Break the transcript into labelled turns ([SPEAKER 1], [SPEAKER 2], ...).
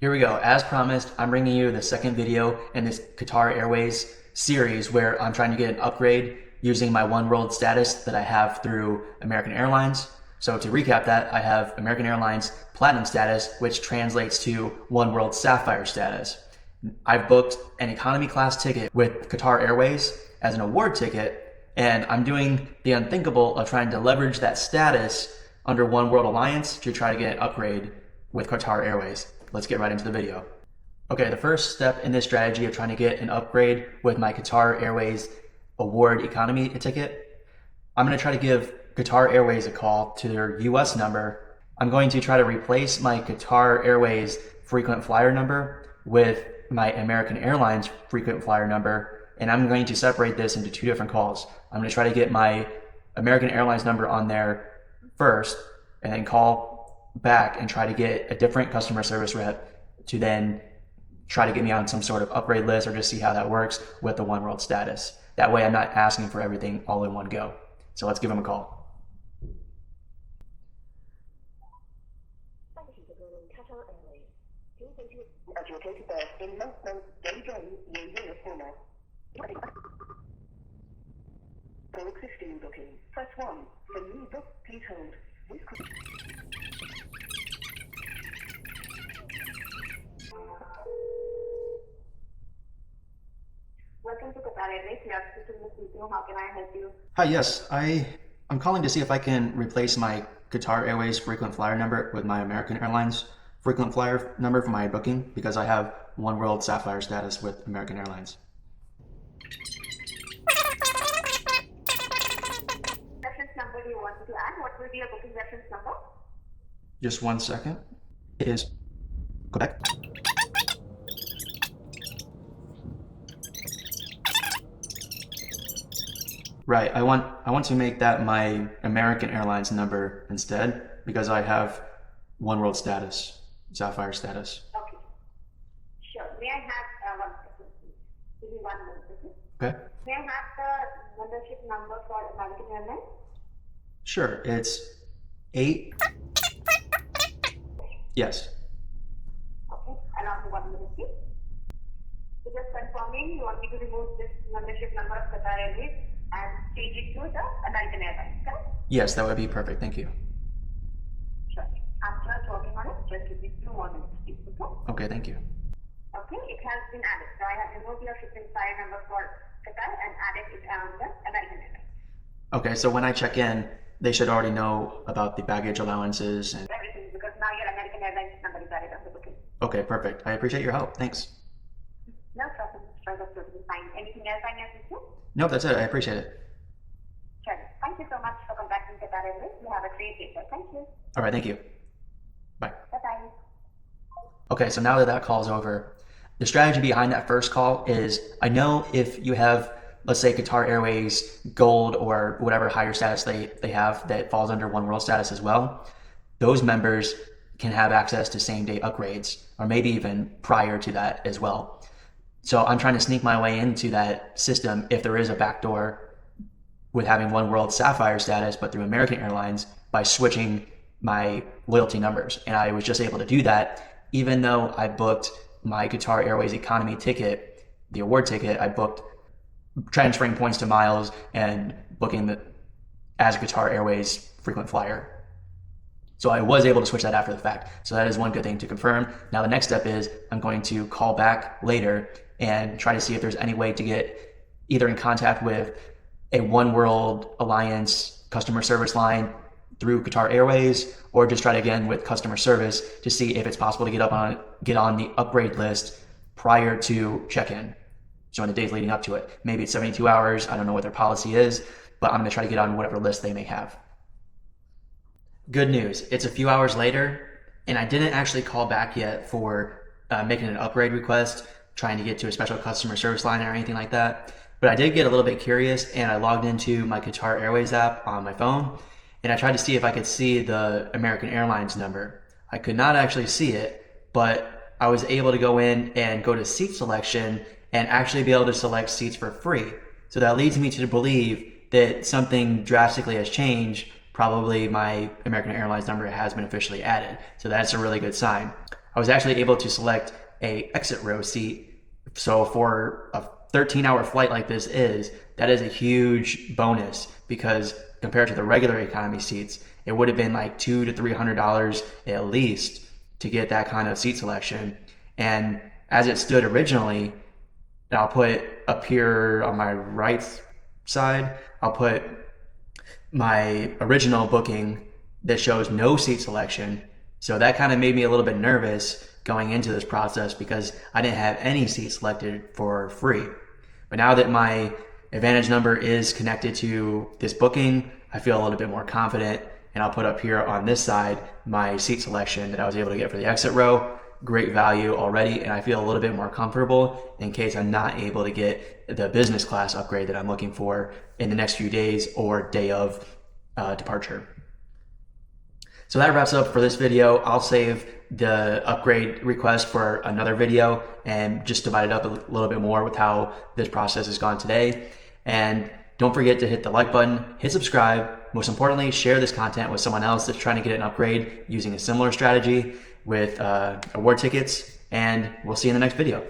[SPEAKER 1] Here we go. As promised, I'm bringing you the second video in this Qatar Airways series where I'm trying to get an upgrade using my Oneworld status that I have through American Airlines. So to recap that, I have American Airlines Platinum status, which translates to Oneworld Sapphire status. I've booked an economy class ticket with Qatar Airways as an award ticket, and I'm doing the unthinkable of trying to leverage that status under Oneworld Alliance to try to get an upgrade with Qatar Airways. Let's get right into the video. Okay, the first step in this strategy of trying to get an upgrade with my Qatar Airways award economy ticket, I'm going to try to give Qatar Airways a call to their US number. I'm going to try to replace my Qatar Airways frequent flyer number with my American Airlines frequent flyer number, and I'm going to separate this into two different calls. I'm going to try to get my American Airlines number on there first, and then call back and try to get a different customer service rep to then try to get me on some sort of upgrade list or just see how that works with the Oneworld status. That way I'm not asking for everything all in one go. So let's give them a call.
[SPEAKER 2] Thank you for calling Qatar Airways. Please enter as your date of birth in month, year format. For existing booking, press 1. For new book, please hold. This could... Welcome to Qatar Airways. You are speaking with Vito. How can I help you?
[SPEAKER 1] Hi, yes, I'm calling to see if I can replace my Qatar Airways frequent flyer number with my American Airlines frequent flyer number for my booking because I have Oneworld Sapphire status with American Airlines.
[SPEAKER 2] Reference number you want to add? What will be your booking reference number?
[SPEAKER 1] Just 1 second. It is Quebec. Right, I want to make that my American Airlines number instead because I have Oneworld status, Sapphire status.
[SPEAKER 2] Okay. Sure. May I have one second, please? Give me 1 minute, please.
[SPEAKER 1] Okay.
[SPEAKER 2] May I have the membership number for American Airlines?
[SPEAKER 1] Sure, it's 8. Yes.
[SPEAKER 2] Okay. Allow me 1 minute, please. So just confirming, you want me to remove this membership number of Qatar Airways and change it to the American Airlines, correct?
[SPEAKER 1] Yes, that would be perfect. Thank you.
[SPEAKER 2] Sure. I'm just working on it. Just give me 2 more minutes, please. Okay?
[SPEAKER 1] Okay, thank you.
[SPEAKER 2] Okay, it has been added. So I have removed your shipping file number for Qatar and added it on the American Airlines.
[SPEAKER 1] Okay, so when I check in, they should already know about the baggage allowances and...
[SPEAKER 2] Everything, because now your American Airlines number is added on the booking.
[SPEAKER 1] Okay, perfect. I appreciate your help. Thanks.
[SPEAKER 2] No problem. Sure, that's totally fine. Anything else I can assist you?
[SPEAKER 1] Nope, that's it. I appreciate it.
[SPEAKER 2] Sure. Thank you so much for contacting Qatar Airways. You have a great day, sir. Thank you.
[SPEAKER 1] All right, thank you. Bye.
[SPEAKER 2] Bye-bye.
[SPEAKER 1] Okay, so now that that call's over, the strategy behind that first call is I know if you have, let's say, Qatar Airways Gold or whatever higher status they have that falls under Oneworld status as well, those members can have access to same-day upgrades or maybe even prior to that as well. So I'm trying to sneak my way into that system if there is a backdoor with having Oneworld Sapphire status, but through American Airlines by switching my loyalty numbers. And I was just able to do that even though I booked my Qatar Airways economy ticket, the award ticket, I booked transferring points to miles and booking the as Qatar Airways frequent flyer. So I was able to switch that after the fact. So that is one good thing to confirm. Now the next step is I'm going to call back later and try to see if there's any way to get either in contact with a Oneworld Alliance customer service line through Qatar Airways, or just try it again with customer service to see if it's possible to get on the upgrade list prior to check-in. So in the days leading up to it. Maybe it's 72 hours. I don't know what their policy is, but I'm going to try to get on whatever list they may have. Good news, it's a few hours later, and I didn't actually call back yet for making an upgrade request, trying to get to a special customer service line or anything like that. But I did get a little bit curious, and I logged into my Qatar Airways app on my phone, and I tried to see if I could see the American Airlines number. I could not actually see it, but I was able to go in and go to seat selection and actually be able to select seats for free. So that leads me to believe that something drastically has changed. Probably my American Airlines number has been officially added. So that's a really good sign. I was actually able to select a exit row seat. So for a 13-hour flight like this that is a huge bonus, because compared to the regular economy seats, it would have been like $200 to $300 at least to get that kind of seat selection. And as it stood originally, and I'll put up here on my right side, I'll put my original booking that shows no seat selection. So that kind of made me a little bit nervous going into this process, because I didn't have any seats selected for free. But now that my AAdvantage number is connected to this booking, I feel a little bit more confident, and I'll put up here on this side my seat selection that I was able to get for the exit row. Great value already, and I feel a little bit more comfortable in case I'm not able to get the business class upgrade that I'm looking for in the next few days or day of departure. So that wraps up for this video. I'll save the upgrade request for another video and just divide it up a little bit more with how this process has gone today. And don't forget to hit the like button, hit subscribe. Most importantly, share this content with someone else that's trying to get an upgrade using a similar strategy with award tickets, and we'll see you in the next video.